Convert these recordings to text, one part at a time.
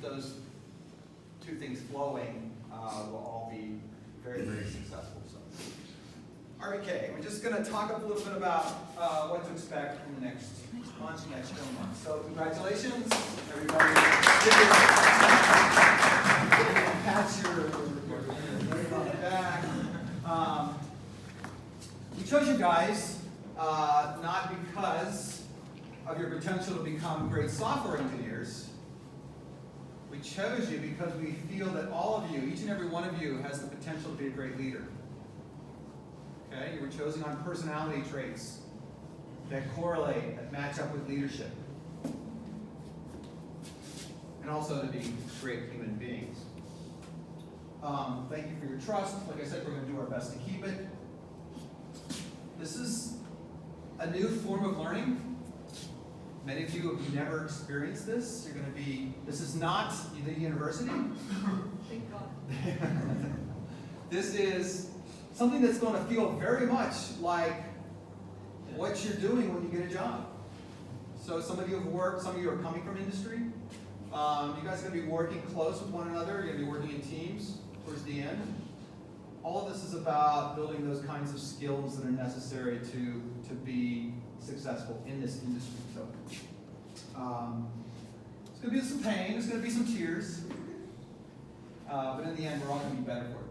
keep those two things flowing, we'll all be very, very successful. So, RBK, we're just going to talk a little bit about what to expect in the next month, next 4 months. So, congratulations, everybody. Pat your name on the back. We chose you guys not because of your potential to become great software engineers. We chose you because we feel that all of you, each and every one of you, has the potential to be a great leader. Okay? You were chosen on personality traits that correlate, that match up with leadership. And also to be great human beings. Thank you for your trust. Like I said, we're going to do our best to keep it. This is a new form of learning. Many of you have never experienced this. You're going to be, this is not the university. Thank God. This is something that's going to feel very much like what you're doing when you get a job. So some of you have worked, some of you are coming from industry. You guys are going to be working close with one another. You're going to be working in teams towards the end. All of this is about building those kinds of skills that are necessary to be successful in this industry. So, it's going to be some pain, there's going to be some tears, but in the end, we're all going to be better for it.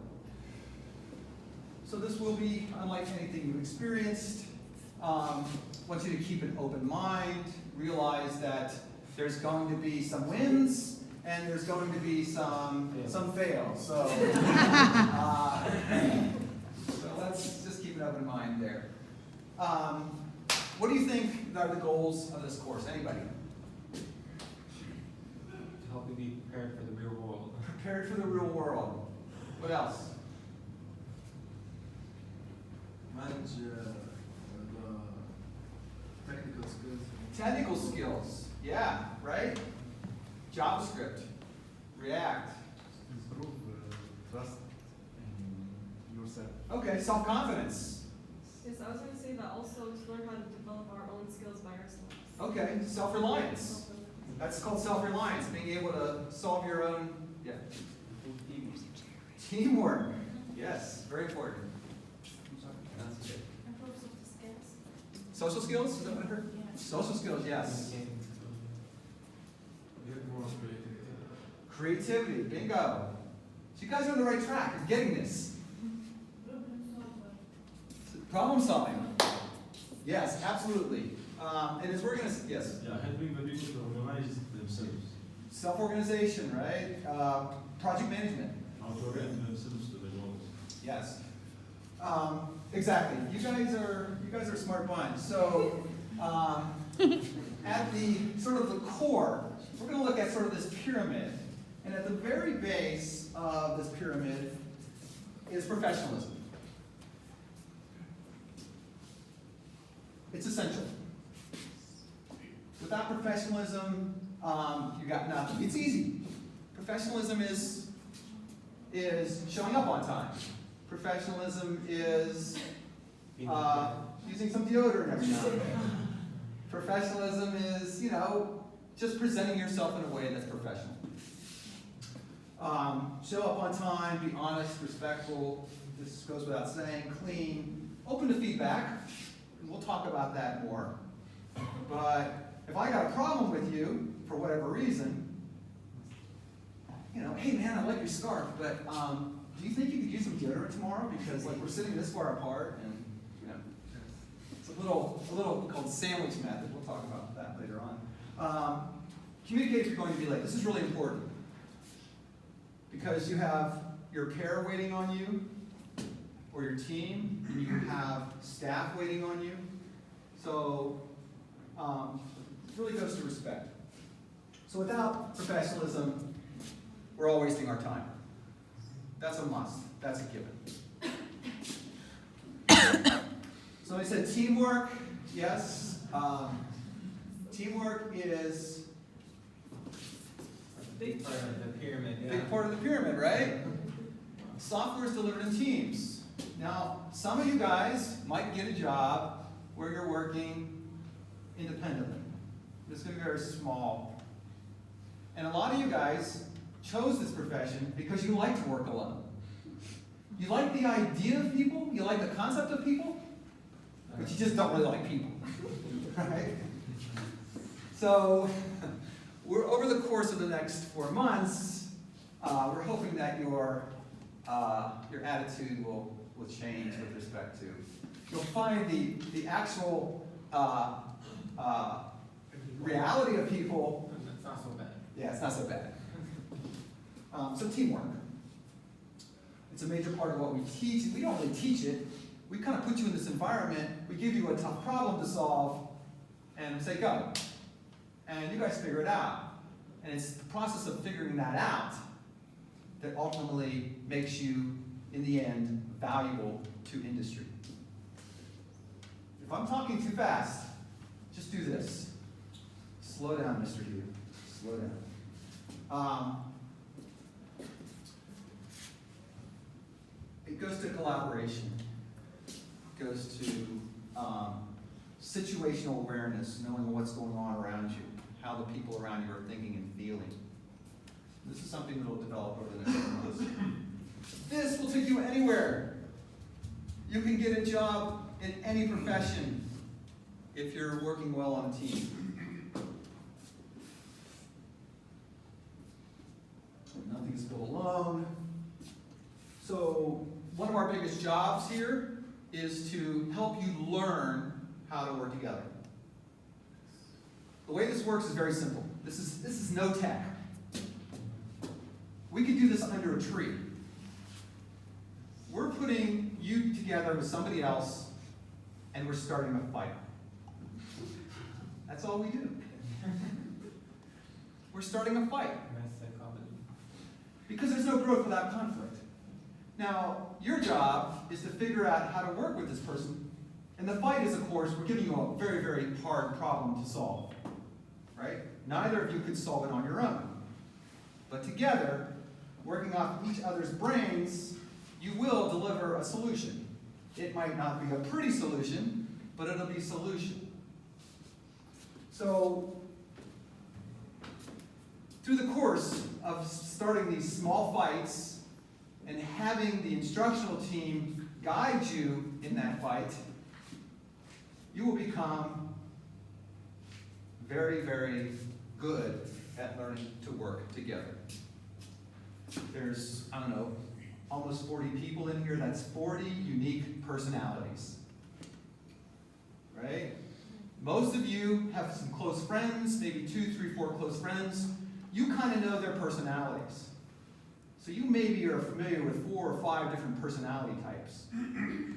So this will be unlike anything you've experienced. I want you to keep an open mind, realize that there's going to be some wins, and there's going to be some fails. So, so let's just keep an open mind there. What do you think are the goals of this course? Anybody? To help you be prepared for the real world. Prepared for the real world. What else? Manage the technical skills. Technical skills. Yeah, right? JavaScript, React. Improve trust in yourself. Okay, self-confidence. Yes, I was going to say that also to learn how to develop our own skills by ourselves. Okay, self-reliance. That's called self-reliance, being able to solve your own, yeah. Teamwork. Yes, very important. That's it. Improve social skills. Social skills? Is that what I heard? Yeah. Social skills, yes. Get more creativity. Creativity, bingo. So you guys are on the right track. You're getting this. Problem solving. Yes, absolutely. And as we're going to, yes. Yeah, helping the people to organize themselves. Self-organization, right? Project management. How to orient themselves to the goals. Yes. Exactly. You guys are a smart bunch. So at the sort of the core, we're going to look at sort of this pyramid. And at the very base of this pyramid is professionalism. It's essential. Without professionalism, you got nothing. It's easy. Professionalism is showing up on time. Professionalism is using some deodorant every now and then. Professionalism is, just presenting yourself in a way that's professional. Show up on time, be honest, respectful. This goes without saying. Clean, open to feedback. We'll talk about that more. But if I got a problem with you, for whatever reason, hey man, I like your scarf, but do you think you could use some deodorant tomorrow? Because we're sitting this far apart, and it's a little called sandwich method. We'll talk about that later on. Communicate if you're going to be late. This is really important because you have your pair waiting on you, or your team, and you have staff waiting on you. So it really goes to respect. So without professionalism, we're all wasting our time. That's a must. That's a given. So I said teamwork, yes. Teamwork is A big part of the pyramid, a big part of the pyramid, right? Software is delivered in teams. Now, some of you guys might get a job where you're working independently. It's going to be very small. And a lot of you guys chose this profession because you like to work alone. You like the idea of people, you like the concept of people, but you just don't really like people, right? So, we're over the course of the next 4 months, we're hoping that your attitude will change with respect to. You'll find the actual reality of people. It's not so bad. Yeah, it's not so bad. So teamwork. It's a major part of what we teach. We don't really teach it. We kind of put you in this environment. We give you a tough problem to solve, and we say go. And you guys figure it out. And it's the process of figuring that out that ultimately makes you, in the end, valuable to industry. If I'm talking too fast, just do this. Slow down, Mr. Hugh. Slow down. It goes to collaboration. It goes to situational awareness, knowing what's going on around you, how the people around you are thinking and feeling. This is something that will develop over the next few months. This will take you anywhere. You can get a job in any profession if you're working well on a team. Nothing is built alone. So one of our biggest jobs here is to help you learn how to work together. The way this works is very simple. This is no tech. We could do this under a tree. We're putting you together with somebody else, and we're starting a fight. That's all we do. We're starting a fight. Because there's no growth without conflict. Now, your job is to figure out how to work with this person. And the fight is, of course, we're giving you a very, very hard problem to solve. Right? Neither of you could solve it on your own. But together, working off each other's brains, you will deliver a solution. It might not be a pretty solution, but it'll be a solution. So, through the course of starting these small fights and having the instructional team guide you in that fight, you will become very, very good at learning to work together. There's, I don't know, almost 40 people in here. That's 40 unique personalities. Right? Most of you have some close friends, maybe 2, 3, 4 close friends. You kind of know their personalities. So you maybe are familiar with 4 or 5 different personality types.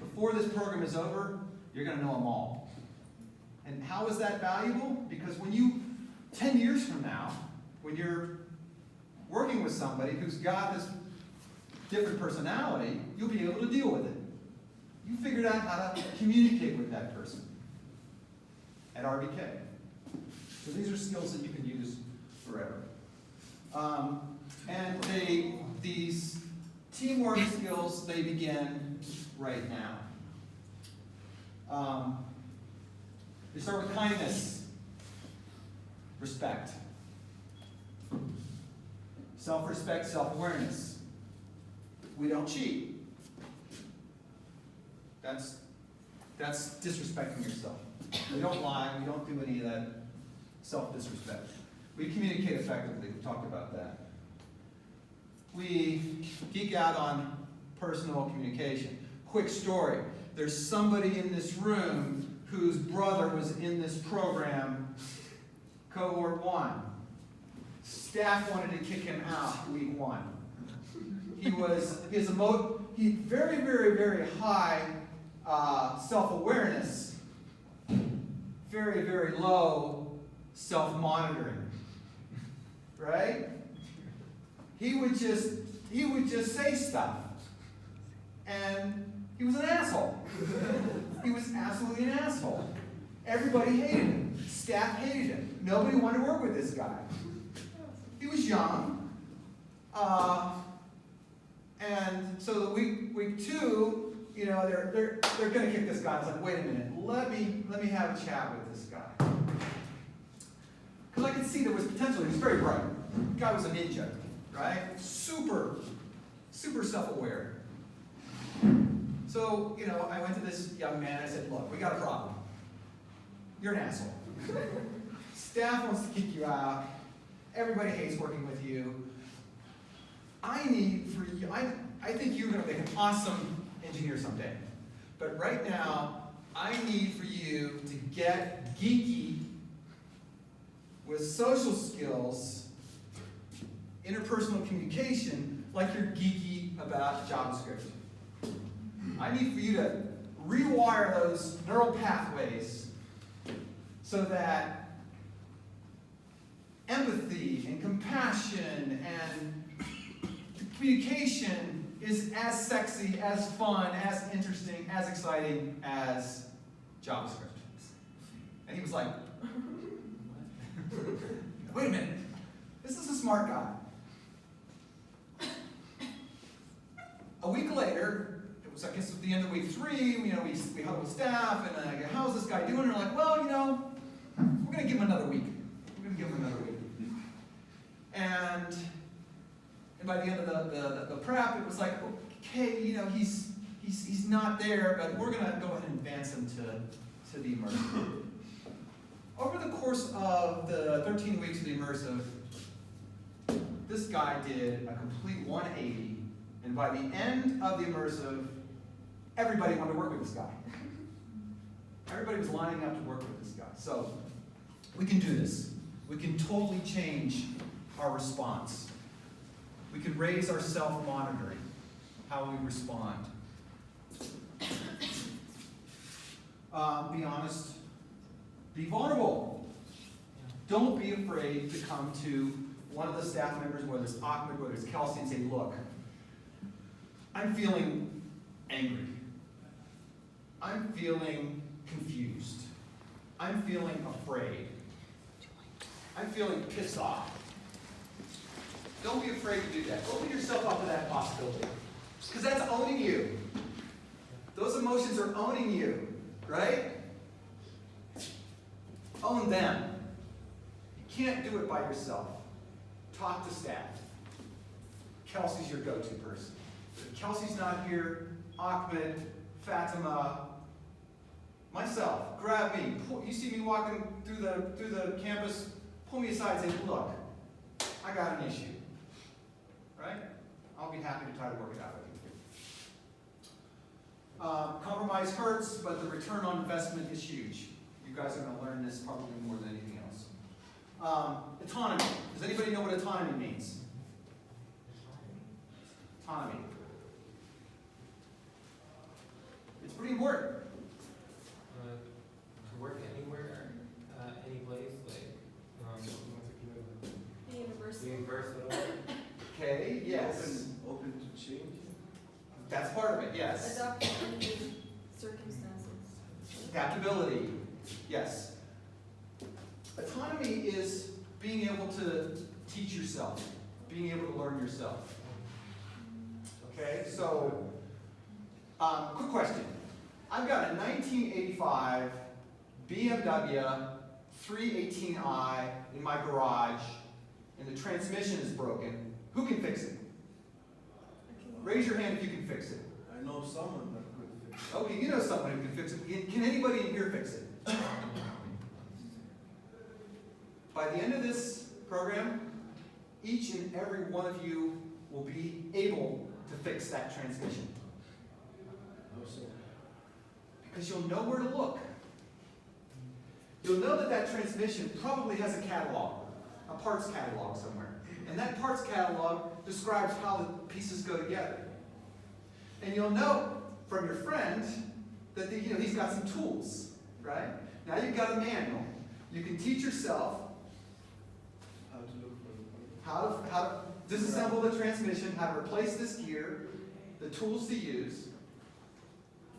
Before this program is over, you're going to know them all. And how is that valuable? Because when you, 10 years from now, when you're working with somebody who's got this different personality, you'll be able to deal with it. You figured out how to communicate with that person at RBK. So these are skills that you can use forever. And these teamwork skills, they begin right now. They start with kindness, respect, self-respect, self-awareness. We don't cheat. That's disrespecting yourself. We don't lie. We don't do any of that self-disrespect. We communicate effectively. We talked about that. We geek out on personal communication. Quick story. There's somebody in this room whose brother was in this program, cohort 1. Staff wanted to kick him out week 1. He very, very, very high self-awareness, very, very low self-monitoring, right? He would just say stuff, and he was an asshole. He was absolutely an asshole. Everybody hated him. Staff hated him. Nobody wanted to work with this guy. He was young, and so the week 2, you know, they're going to kick this guy. I was like, wait a minute, let me have a chat with this guy, because I could see there was potential. He was very bright. guy was a ninja, right? Super self-aware. So, I went to this young man, I said, look, we got a problem. You're an asshole. Staff wants to kick you out. Everybody hates working with you. I need for you, I think you're gonna make an awesome engineer someday. But right now, I need for you to get geeky with social skills, interpersonal communication, like you're geeky about JavaScript. I need for you to rewire those neural pathways so that empathy and compassion and communication is as sexy, as fun, as interesting, as exciting as JavaScript. And he was like, wait a minute, this is a smart guy. A week later, it was, I guess, at the end of week 3, we huddled with staff, and I go, how's this guy doing? And they're like, well, we're going to give him another week. And by the end of the prep, it was like, okay, he's not there, but we're going to go ahead and advance him to the immersive. Over the course of the 13 weeks of the immersive, this guy did a complete 180, and by the end of the immersive, everybody wanted to work with this guy. Everybody was lining up to work with this guy. So we can do this. We can totally change our response. We can raise our self-monitoring, how we respond. Be honest. Be vulnerable. Don't be afraid to come to one of the staff members, whether it's Ahmed, whether it's Kelsey, and say, look, I'm feeling angry. I'm feeling confused. I'm feeling afraid. I'm feeling pissed off. Don't be afraid to do that. Open yourself up to that possibility. Because that's owning you. Those emotions are owning you, right? Own them. You can't do it by yourself. Talk to staff. Kelsey's your go-to person. If Kelsey's not here, Ahmed, Fatima, myself, grab me. You see me walking through the campus, pull me aside and say, look, I got an issue. Right? I'll be happy to try to work it out with you. Compromise hurts, but the return on investment is huge. You guys are going to learn this probably more than anything else. Autonomy. Does anybody know what autonomy means? Autonomy. It's pretty important. To work anywhere, any place, like The university. universal. Okay, yes. Open to change. That's part of it, yes. Adapt to any circumstances. Adaptability, yes. Autonomy is being able to teach yourself, being able to learn yourself. Okay, so, quick question. I've got a 1985 BMW 318i in my garage, and the transmission is broken. Who can fix it? Raise your hand if you can fix it. I know someone that could fix it. Okay, you know someone who can fix it. Can anybody in here fix it? By the end of this program, each and every one of you will be able to fix that transmission. No, sir. Because you'll know where to look. You'll know that that transmission probably has a catalog, a parts catalog somewhere. And that parts catalog describes how the pieces go together. And you'll know from your friend that he's got some tools, right? Now you've got a manual. You can teach yourself How to look for the how to disassemble the transmission, how to replace this gear, the tools to use.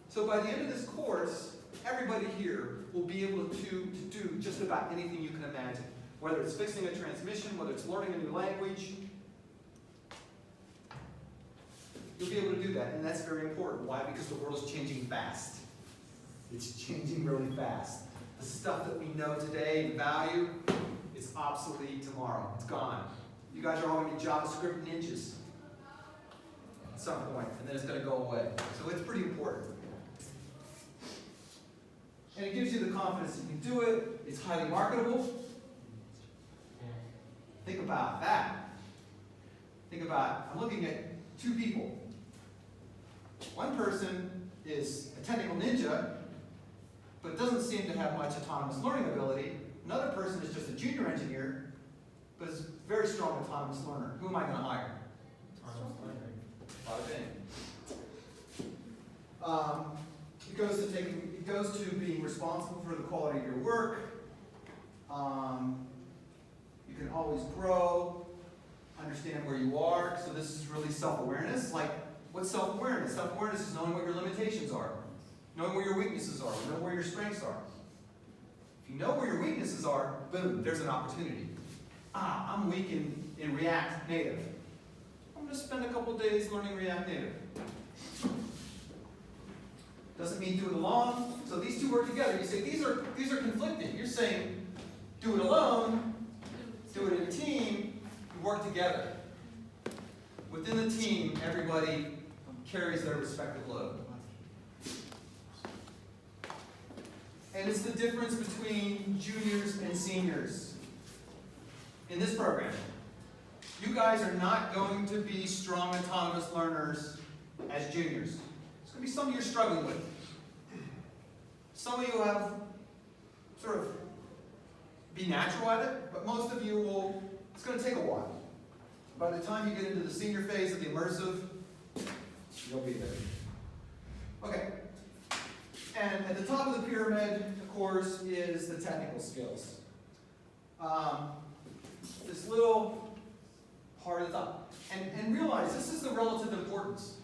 So by the end of this course, everybody here will be able to do just about anything you can imagine. Whether it's fixing a transmission, whether it's learning a new language, you'll be able to do that, and that's very important. Why? Because the world is changing fast. It's changing really fast. The stuff that we know today and value is obsolete tomorrow. It's gone. You guys are all going to be JavaScript ninjas at some point, and then it's going to go away. So it's pretty important. And it gives you the confidence that you can do it. It's highly marketable. Think about that. Think about, I'm looking at two people. One person is a technical ninja, but doesn't seem to have much autonomous learning ability. Another person is just a junior engineer, but is a very strong autonomous learner. Who am I going to hire? Bada bing. It goes to being responsible for the quality of your work. You can always grow, understand where you are. So this is really self-awareness. Like, what's self-awareness? Self-awareness is knowing what your limitations are, knowing where your weaknesses are, knowing where your strengths are. If you know where your weaknesses are, boom, there's an opportunity. I'm weak in React Native. I'm going to spend a couple days learning React Native. Doesn't mean do it alone. So these two work together. You say these are conflicting. You're saying do it alone, do it in a team, you work together. Within the team, everybody carries their respective load. And it's the difference between juniors and seniors in this program. You guys are not going to be strong autonomous learners as juniors. There's going to be some of you struggling with. Some of you have sort of be natural at it, but most of you will, it's going to take a while. By the time you get into the senior phase of the immersive, you'll be there. Okay. And at the top of the pyramid, of course, is the technical skills. This little part at the top. And realize this is the relative importance.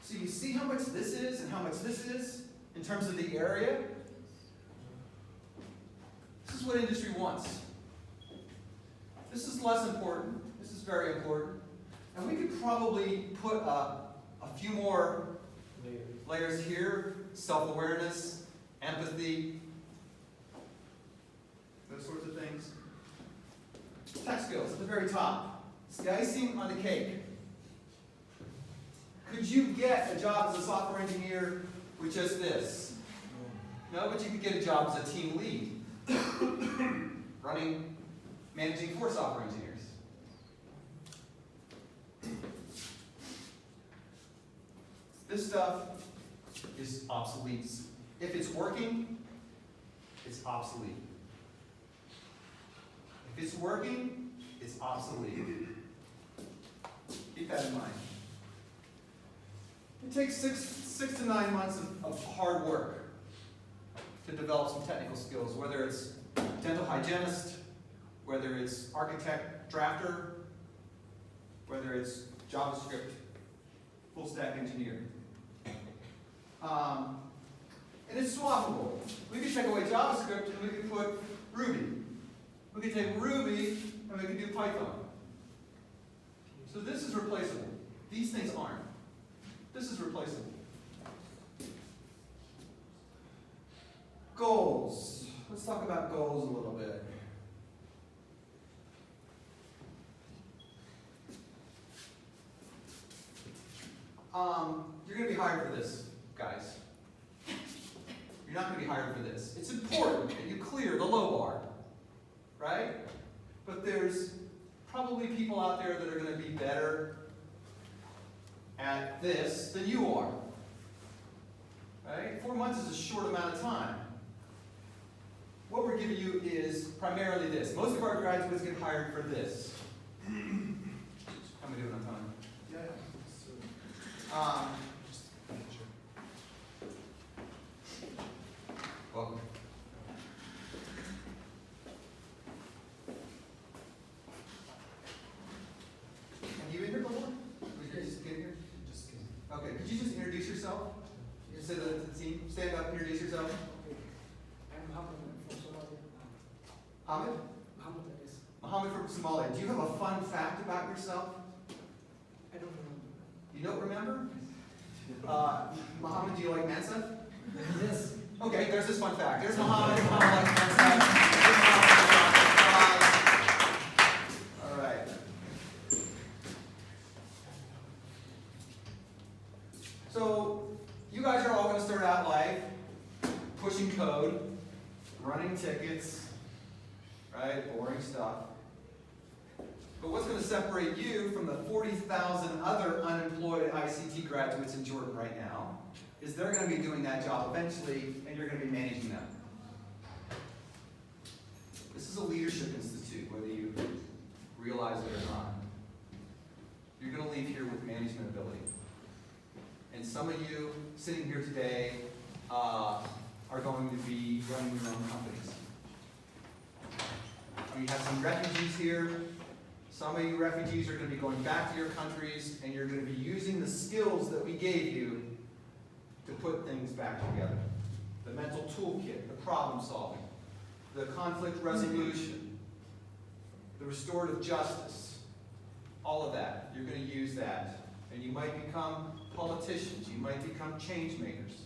So you see how much this is and how much this is in terms of the area? This is what industry wants. This is less important. This is very important. And we could probably put a few more layers here. Self-awareness, empathy, those sorts of things. Tech skills at the very top. It's the icing on the cake. Could you get a job as a software engineer with just this? No, but you could get a job as a team lead, managing 4 software engineers. This stuff is obsolete. If it's working, it's obsolete. If it's working, it's obsolete. Keep that in mind. It takes six to 9 months of hard work to develop some technical skills, whether it's dental hygienist, whether it's architect, drafter, whether it's JavaScript, full stack engineer. And it's swappable. We could take away JavaScript and we could put Ruby. We could take Ruby and we could do Python. So this is replaceable. These things aren't. This is replaceable. Goals. Let's talk about goals a little bit. You're going to be hired for this, guys. You're not going to be hired for this. It's important that you clear the low bar, right? But there's probably people out there that are going to be better at this than you are, right? 4 months is a short amount of time. What we're giving you is primarily this. Most of our graduates get hired for this. How am I doing on time? Yeah. Welcome. Have you been here before? Did you just get here? Just kidding. Okay, could you just introduce yourself? You say the team. Stand up, introduce yourself. I'm Mohammed from Somalia. Hamid? Mohammed, that is. Mohammed from Somalia. Do you have a fun fact about yourself? I don't remember. You don't remember? Mohammed, do you like Mensa? Yes. Okay, there's this fun fact. There's Mohammed. Mohammed likes Mensa. All right. writing tickets, right? Boring stuff. But what's going to separate you from the 40,000 other unemployed ICT graduates in Jordan right now is they're going to be doing that job eventually, and you're going to be managing them. This is a leadership institute, whether you realize it or not. You're going to leave here with management ability. And some of you sitting here today are going to be running your own companies. We have some refugees here. Some of you refugees are going to be going back to your countries, and you're going to be using the skills that we gave you to put things back together. The mental toolkit, the problem solving, the conflict resolution, the restorative justice, all of that. You're going to use that. And you might become politicians. You might become change makers.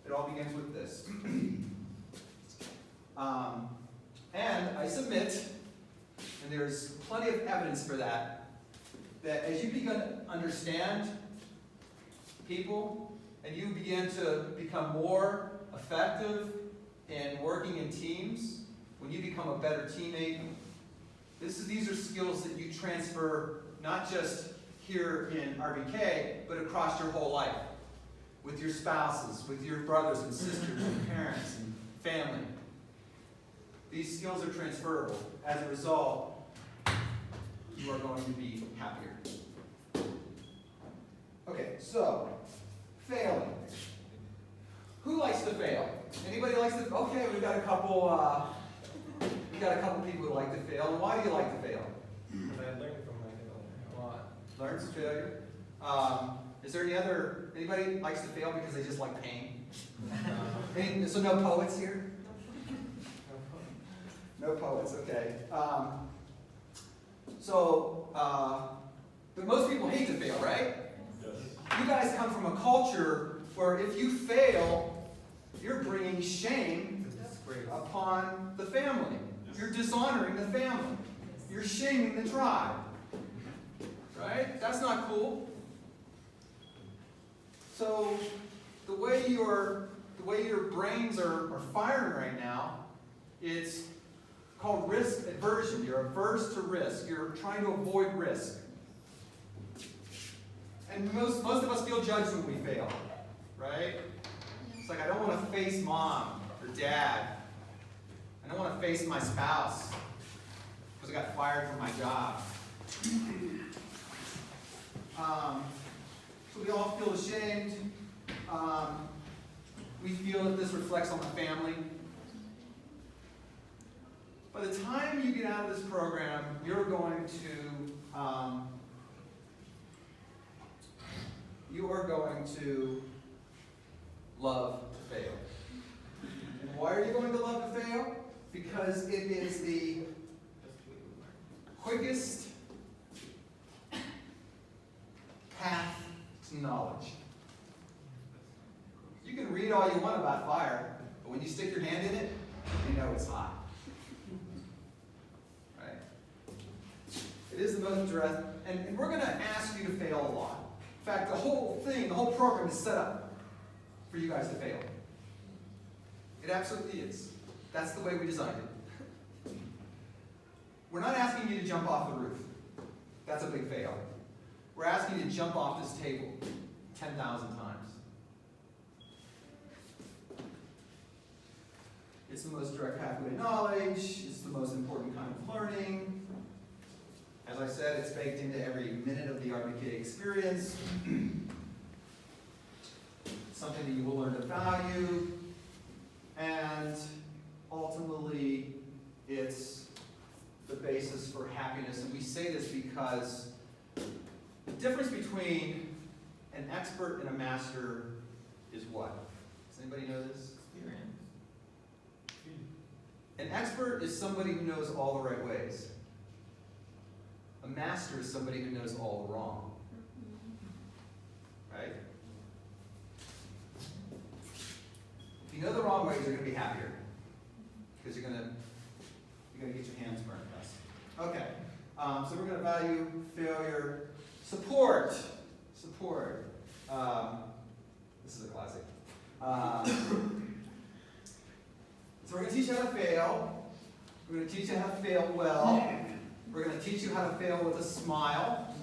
It all begins with this. And I submit, and there's plenty of evidence for that, that as you begin to understand people, and you begin to become more effective in working in teams, when you become a better teammate, these are skills that you transfer not just here in RBK, but across your whole life. With your spouses, with your brothers and sisters, and parents and family. These skills are transferable. As a result, you are going to be happier. Okay, so, failing. Who likes to fail? Anybody likes to? Okay, we've got a couple people who like to fail. And why do you like to fail? Because I learned from my failure a lot. Learns failure. Is there anybody likes to fail because they just like pain? So no poets here? No poets, okay. But most people hate to fail, right? Yes. You guys come from a culture where if you fail, you're bringing shame upon the family. You're dishonoring the family. You're shaming the tribe. Right? That's not cool. So the way your brains are firing right now, it's called risk aversion. You're averse to risk. You're trying to avoid risk. And most of us feel judged when we fail. Right? It's like, I don't want to face mom or dad. I don't want to face my spouse because I got fired from my job. So we all feel ashamed. We feel that this reflects on the family. By the time you get out of this program, you're going to love to fail. And why are you going to love to fail? Because it is the quickest path to knowledge. You can read all you want about fire, but when you stick your hand in it, you know it's hot. Right? It is the most direct, and we're going to ask you to fail a lot. In fact, the whole program is set up for you guys to fail. It absolutely is. That's the way we designed it. We're not asking you to jump off the roof. That's a big fail. We're asking you to jump off this table 10,000 times. It's the most direct pathway to knowledge. It's the most important kind of learning. As I said, it's baked into every minute of the RBK experience. Something that you will learn to value. And ultimately, it's the basis for happiness. And we say this because the difference between an expert and a master is what? Does anybody know this? Experience. An expert is somebody who knows all the right ways. A master is somebody who knows all the wrong. Right? If you know the wrong ways, you're going to be happier. Because you're going to get your hands burned less. Okay. So we're going to value failure. Support. Support. This is a classic. So we're going to teach you how to fail. We're going to teach you how to fail well. We're going to teach you how to fail with a smile.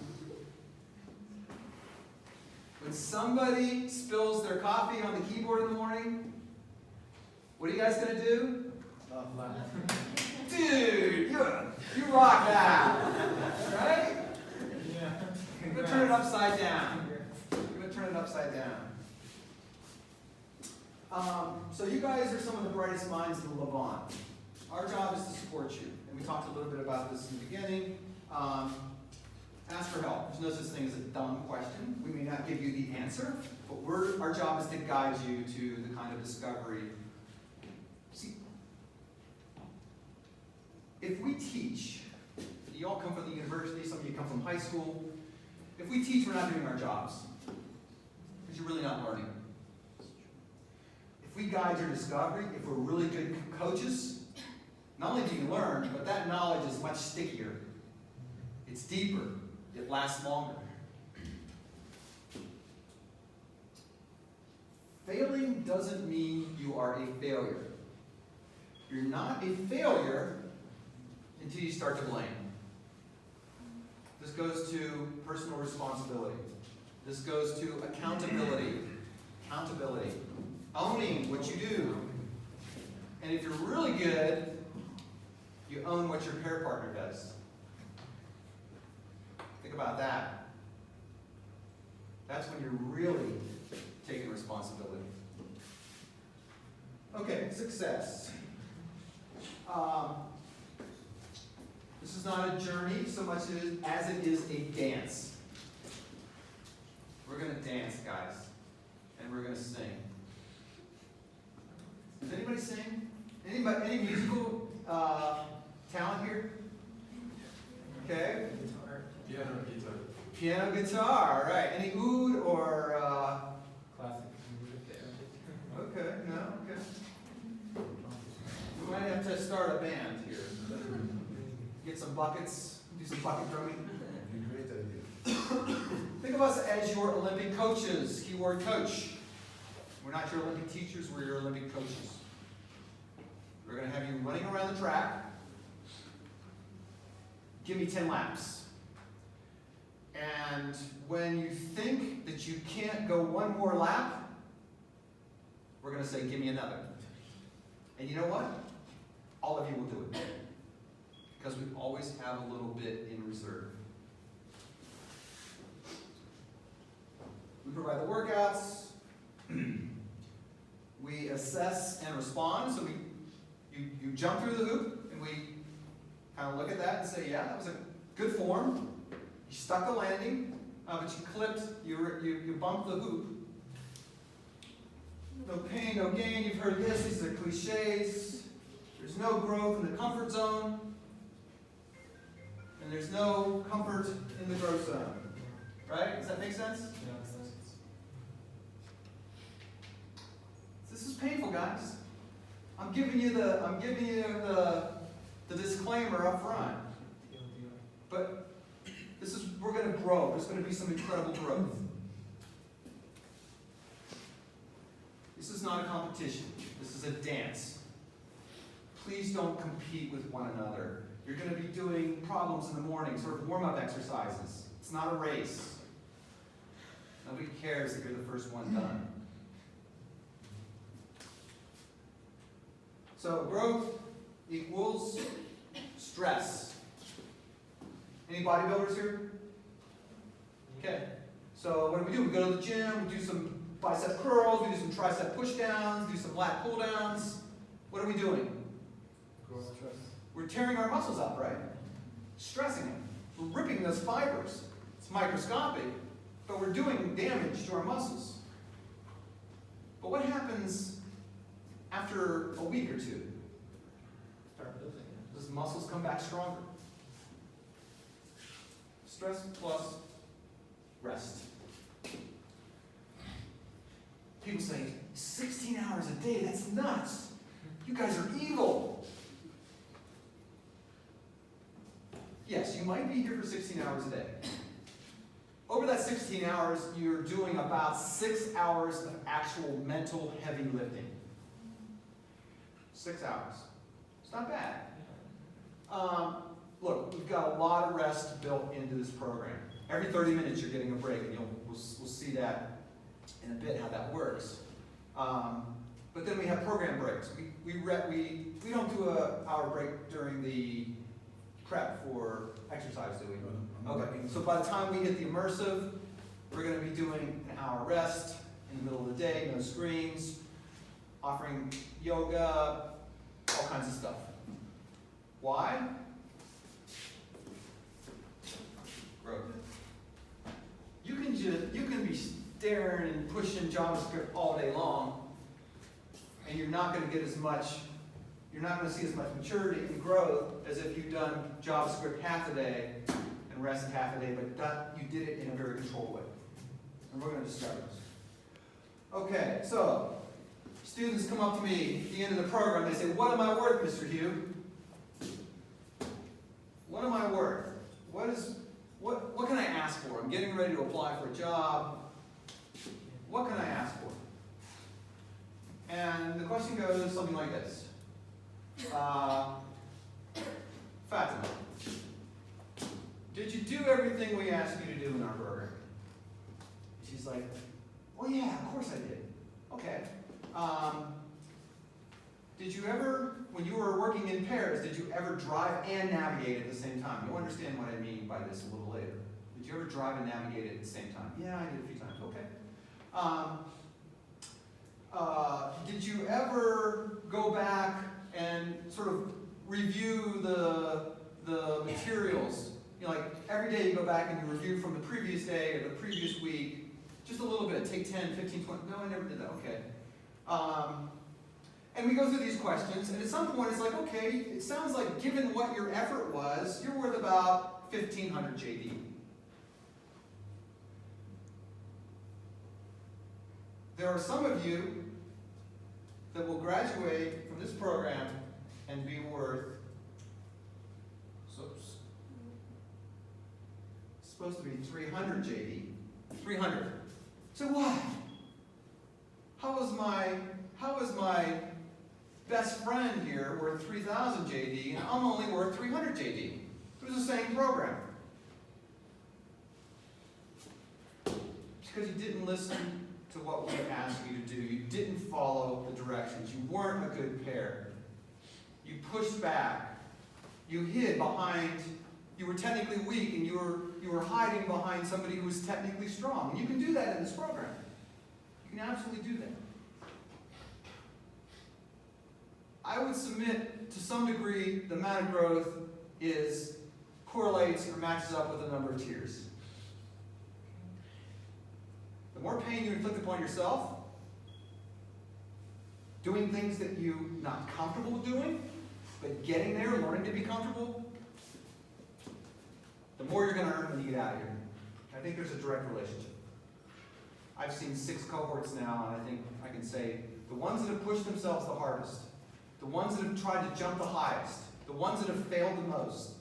When somebody spills their coffee on the keyboard in the morning, what are you guys going to do? Dude, you rock that. Right? Yeah. You're going to turn it upside down. You're going to turn it upside down. So you guys are some of the brightest minds in Levant. Our job is to support you. And we talked a little bit about this in the beginning. Ask for help. There's no such thing as a dumb question. We may not give you the answer, but our job is to guide you to the kind of discovery. See, if we teach, you all come from the university, some of you come from high school. If we teach, we're not doing our jobs. Because you're really not learning. If we guide your discovery, if we're really good coaches, not only do you learn, but that knowledge is much stickier. It's deeper. It lasts longer. Failing doesn't mean you are a failure. You're not a failure until you start to blame. This goes to personal responsibility. This goes to accountability. Accountability. Owning what you do. And if you're really good, you own what your pair partner does. Think about that. That's when you're really taking responsibility. Okay, success. This is not a journey so much as it is a dance. We're going to dance, guys. And we're going to sing. Does anybody sing? Anybody, any musical talent here? Okay. Piano, guitar. Piano, guitar, all right. Any oud or Classic. okay, no, okay. We might have to start a band here. Get some buckets, do some bucket drumming. Great idea. Think of us as your Olympic coaches. Keyword coach. We're not your Olympic teachers, we're your Olympic coaches. We're going to have you running around the track. Give me 10 laps. And when you think that you can't go one more lap, we're going to say, give me another. And you know what? All of you will do it. Because we always have a little bit in reserve. We provide the workouts. We assess and respond. So you jump through the hoop, and we kind of look at that and say, yeah, that was a good form. You stuck the landing, but you clipped, you bumped the hoop. No pain, no gain. You've heard this. These are cliches. There's no growth in the comfort zone. And there's no comfort in the growth zone. Right? Does that make sense? Yeah, makes sense. This is painful, guys. I'm giving you the disclaimer up front. But we're going to grow. There's going to be some incredible growth. This is not a competition. This is a dance. Please don't compete with one another. You're going to be doing problems in the morning, sort of warm-up exercises. It's not a race. Nobody cares if you're the first one done. So growth equals stress. Any bodybuilders here? Okay. So what do? We go to the gym, we do some bicep curls, we do some tricep push downs, do some lat pull downs. What are we doing? We're tearing our muscles up, right? Stressing them. We're ripping those fibers. It's microscopic, but we're doing damage to our muscles. But what happens after a week or two? Start losing it. Those muscles come back stronger. Stress plus rest. People say, 16 hours a day, that's nuts. You guys are evil. Yes, you might be here for 16 hours a day. Over that 16 hours, you're doing about 6 hours of actual mental heavy lifting. 6 hours. It's not bad. Look, we've got a lot of rest built into this program. Every 30 minutes you're getting a break, and we'll see that in a bit, how that works. But then we have program breaks. We don't do an hour break during the prep for exercise, do we? Okay, so by the time we hit the immersive, we're going to be doing an hour rest in the middle of the day, no screens, offering yoga, all kinds of stuff. Why? Growth. You can be staring and pushing JavaScript all day long, and you're not going to get as much, you're not going to see as much maturity and growth as if you've done JavaScript half a day and rest half a day, but you did it in a very controlled way. And we're going to discover this. Okay, so students come up to me at the end of the program, they say, "What am I worth, Mr. Hugh? What am I worth? What can I ask for? I'm getting ready to apply for a job. What can I ask for?" And the question goes something like this. Fatima, did you do everything we asked you to do in our program? She's like, "Well, yeah, of course I did." Okay. Did you ever, when you were working in pairs, did you ever drive and navigate at the same time? You'll understand what I mean by this a little later. Did you ever drive and navigate at the same time? Yeah, I did a few times. Okay. Did you ever go back and sort of review the materials? You know, like every day you go back and you review from the previous day or the previous week, just a little bit, take 10, 15, 20, no, I never did that, okay. And we go through these questions, and at some point it's like, okay, it sounds like given what your effort was, you're worth about 1,500 JD. There are some of you that will graduate from this program and be worth, it's supposed to be 300 JD. 300. So why? How is my best friend here worth 3,000 JD and I'm only worth 300 JD? It was the same program. It's because you didn't listen to what we asked you to do. You didn't follow the directions. You weren't a good pair. You pushed back. You hid behind, you were technically weak and you were hiding behind somebody who was technically strong. And you can do that in this program. You can absolutely do that. I would submit to some degree the amount of growth correlates or matches up with the number of tears. The more pain you inflict upon yourself, doing things that you're not comfortable doing, but getting there, learning to be comfortable, the more you're going to earn when you get out of here. I think there's a direct relationship. I've seen 6 cohorts now, and I think I can say the ones that have pushed themselves the hardest, the ones that have tried to jump the highest, the ones that have failed the most,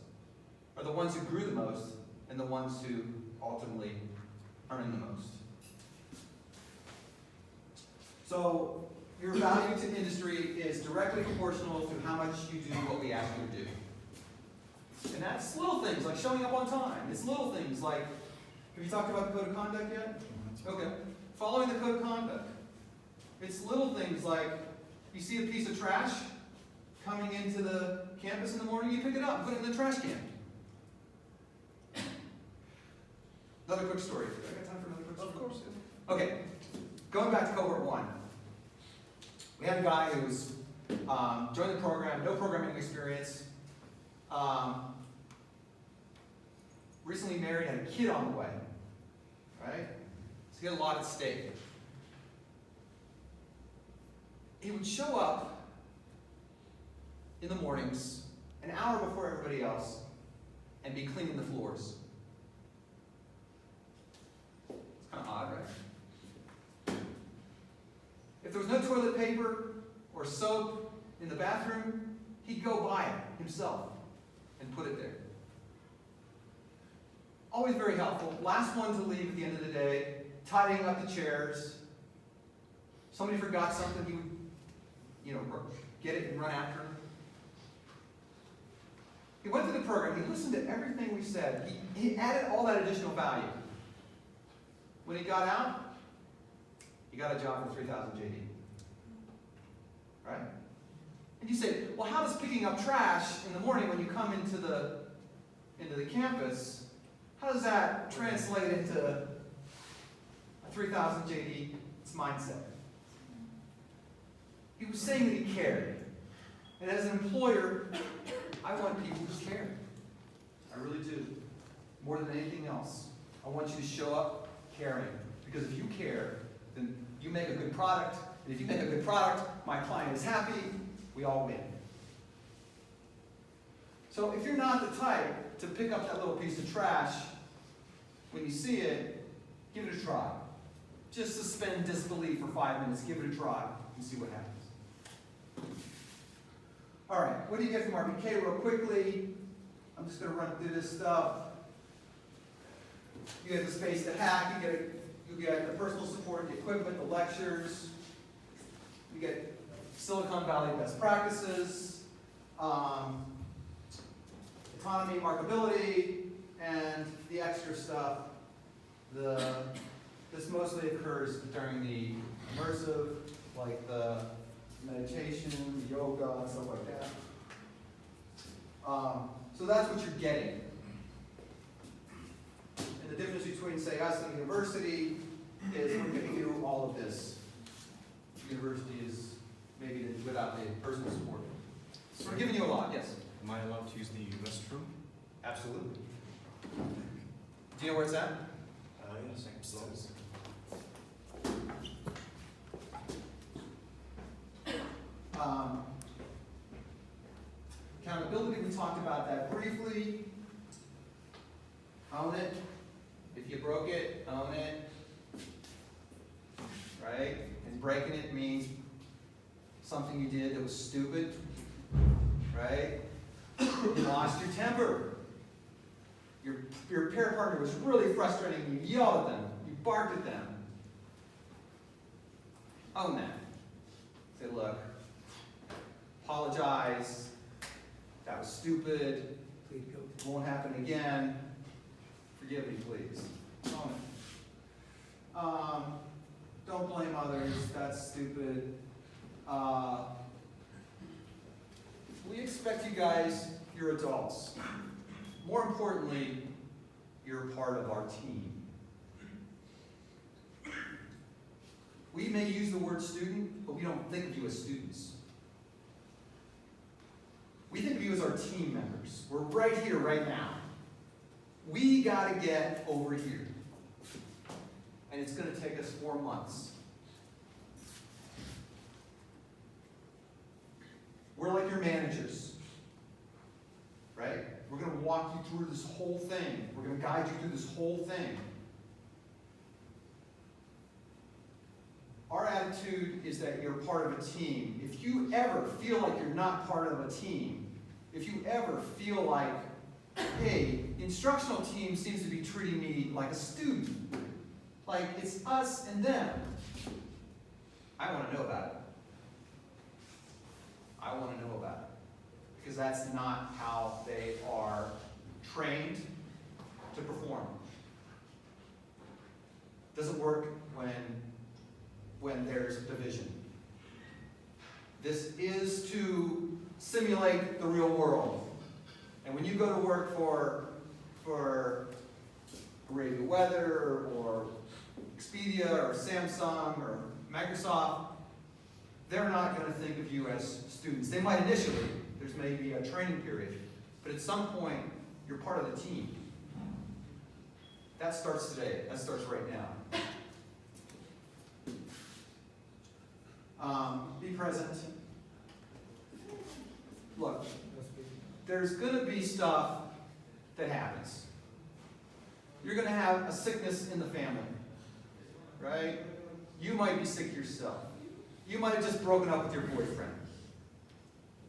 are the ones who grew the most, and the ones who ultimately earn the most. So, your value to industry is directly proportional to how much you do what we ask you to do. And that's little things like showing up on time. It's little things like, have you talked about the code of conduct yet? Okay. Following the code of conduct. It's little things like, you see a piece of trash coming into the campus in the morning, you pick it up and put it in the trash can. Another quick story. Do I got time for another quick story? Of course. Okay. Going back to cohort 1. We had a guy who was joined the program, no programming experience, recently married, had a kid on the way, right? So he had a lot at stake. He would show up in the mornings, an hour before everybody else, and be cleaning the floors. It's kind of odd, right? If there was no toilet paper or soap in the bathroom, he'd go buy it himself and put it there. Always very helpful. Last one to leave at the end of the day, tidying up the chairs. Somebody forgot something, he would, get it and run after him? He went through the program. He listened to everything we said. He added all that additional value. When he got out, he got a job for 3,000 JD. Right? And you say, well, how does picking up trash in the morning when you come into the campus, how does that translate into a 3,000 JD mindset? He was saying that he cared. And as an employer, I want people who care. I really do. More than anything else. I want you to show up caring. Because if you care, then you make a good product. And if you make a good product, my client is happy. We all win. So if you're not the type to pick up that little piece of trash when you see it, give it a try. Just suspend disbelief for 5 minutes. Give it a try and see what happens. All right, what do you get from RBK real quickly? I'm just going to run through this stuff. You get the space to hack. You get the personal support, the equipment, the lectures. You get Silicon Valley best practices, autonomy, markability, and the extra stuff. This mostly occurs during the immersive, like the meditation, yoga, and stuff like that. So that's what you're getting. And the difference between, say, us and university is we're giving you all of this. University is maybe without the personal support. So we're giving you a lot, yes? Am I allowed to use the restroom? Absolutely. Do you know where it's at? Yes. Accountability, we talked about that briefly. Own it. If you broke it, own it. Right? And breaking it means something you did that was stupid. Right? You lost your temper. Your pair partner was really frustrating. You yelled at them. You barked at them. Own that. Say, look, apologize. That was stupid. It won't happen again. Forgive me, please. Own it. Don't blame others. That's stupid. We expect you guys, you're adults. More importantly, you're part of our team. We may use the word student, but we don't think of you as students. We think of you as our team members. We're right here, right now. We got to get over here. And it's going to take us 4 months. We're like your managers. Right? We're going to walk you through this whole thing. We're going to guide you through this whole thing. Our attitude is that you're part of a team. If you ever feel like you're not part of a team, if you ever feel like, hey, the instructional team seems to be treating me like a student, like it's us and them, I want to know about it. I want to know about it. Because that's not how they are trained to perform. Doesn't work when there's division. This is to simulate the real world. And when you go to work for Arabia Weather or Expedia or Samsung or Microsoft, they're not going to think of you as students. They might initially. There's maybe a training period. But at some point, you're part of the team. That starts today. That starts right now. Be present. Look, there's going to be stuff that happens. You're going to have a sickness in the family, right? You might be sick yourself. You might have just broken up with your boyfriend.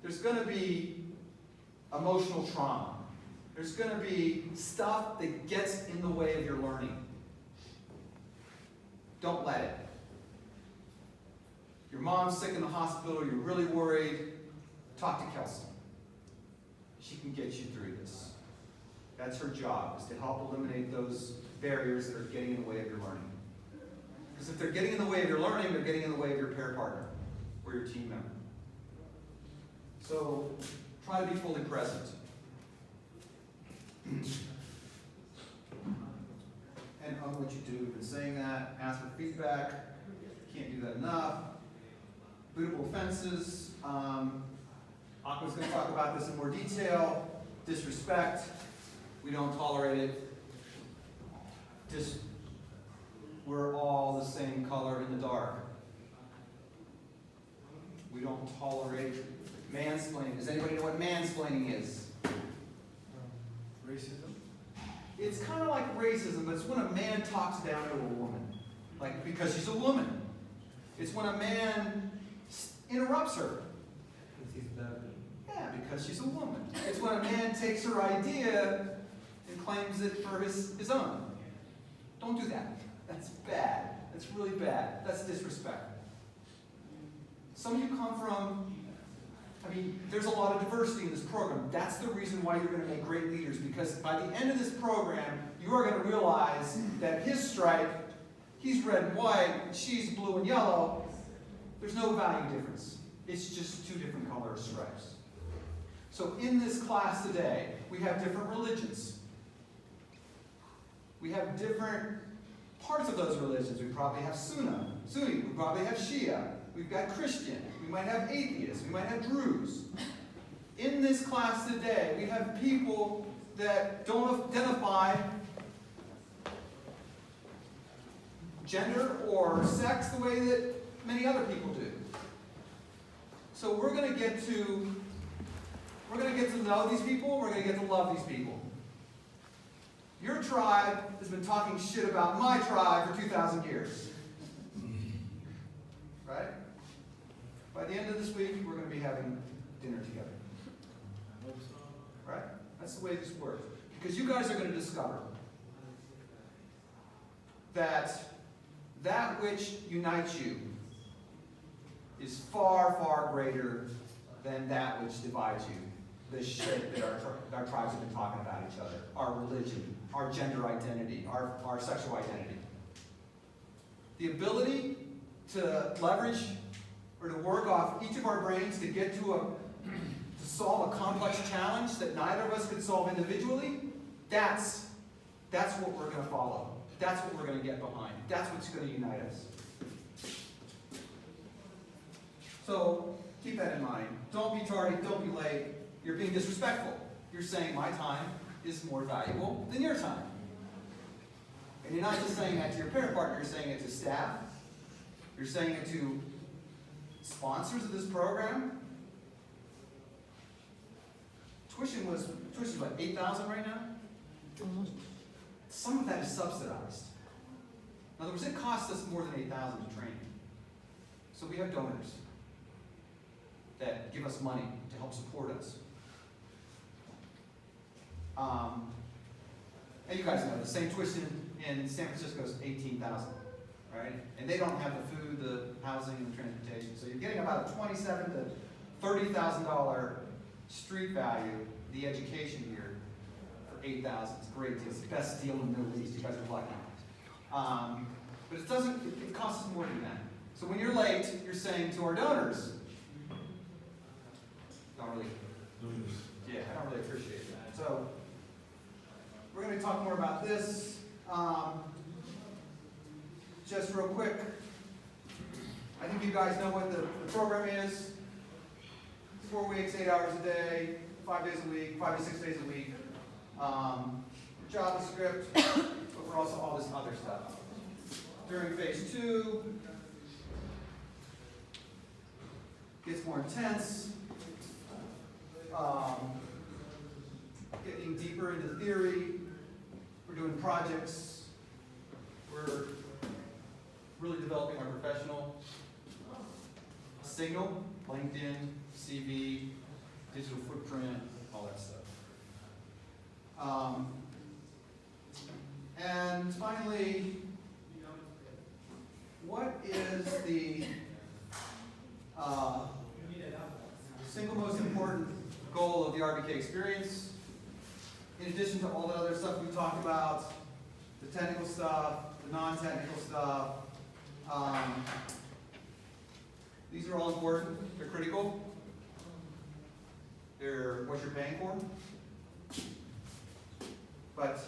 There's going to be emotional trauma. There's going to be stuff that gets in the way of your learning. Don't let it. Your mom's sick in the hospital, you're really worried, talk to Kelsey. She can get you through this. That's her job, is to help eliminate those barriers that are getting in the way of your learning. Because if they're getting in the way of your learning, they're getting in the way of your pair partner or your team member. So try to be fully present. And on what you do, we've been saying that, ask for feedback, can't do that enough. Bootable offenses, Aqua's going to talk about this in more detail. Disrespect, we don't tolerate it. We're all the same color in the dark. We don't tolerate mansplaining. Does anybody know what mansplaining is? Racism? It's kind of like racism, but it's when a man talks down to a woman. Like, because she's a woman. It's when a man interrupts her. Because he's better. Yeah, because she's a woman. It's when a man takes her idea and claims it for his own. Don't do that. That's bad. That's really bad. That's disrespect. Some of you come from, there's a lot of diversity in this program. That's the reason why you're going to make great leaders, because by the end of this program, you are going to realize that his stripe, he's red and white, she's blue and yellow. There's no value difference. It's just two different color stripes. So in this class today, we have different religions. We have different parts of those religions. We probably have Sunni. We probably have Shia. We've got Christian. We might have atheists. We might have Druze. In this class today, we have people that don't identify gender or sex the way that many other people do. So we're going to get to know these people. We're going to get to love these people. Your tribe has been talking shit about my tribe for 2,000 years. Right? By the end of this week, we're going to be having dinner together. I hope so. Right? That's the way this works. Because you guys are going to discover that which unites you is far, far greater than that which divides you. The shit that our tribes have been talking about each other. Our religion, our gender identity, our sexual identity. The ability to leverage or to work off each of our brains to get to solve a complex challenge that neither of us could solve individually, that's what we're going to follow. That's what we're going to get behind. That's what's going to unite us. So keep that in mind. Don't be tardy. Don't be late. You're being disrespectful. You're saying my time is more valuable than your time. And you're not just saying that to your parent partner. You're saying it to staff. You're saying it to sponsors of this program. Tuition's what, $8,000 right now? Some of that is subsidized. In other words, it costs us more than $8,000 to train. So we have donors that give us money to help support us. And you guys know the same tuition in San Francisco is $18,000, right? And they don't have the food, the housing, and the transportation. So you're getting about a $27,000 to $30,000 street value, the education here, for $8,000. It's a great deal. It's the best deal in the Middle East. You guys are lucky. But it costs us more than that. So when you're late, you're saying to our donors, I don't really appreciate that. So we're going to talk more about this. Just real quick, I think you guys know what the program is. 4 weeks, 8 hours a day, 5 days a week, 5 to 6 days a week. JavaScript, but we're also all this other stuff. During phase 2, gets more intense. Getting deeper into theory. We're doing projects. We're really developing our professional signal, LinkedIn, CV, digital footprint, all that stuff. And finally, what is the single most important goal of the RBK experience, in addition to all the other stuff we talked about, the technical stuff, the non-technical stuff, these are all important, they're critical. They're what you're paying for. But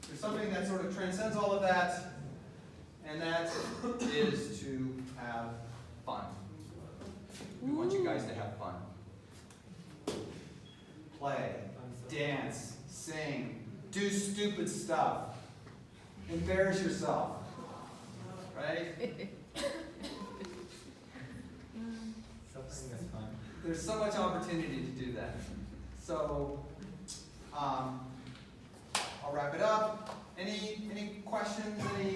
there's something that sort of transcends all of that, and that is to have fun. We want you guys to have fun. Play, dance, sing, do stupid stuff, embarrass yourself, right? Something that's fun. There's so much opportunity to do that. So, I'll wrap it up. Any questions? Any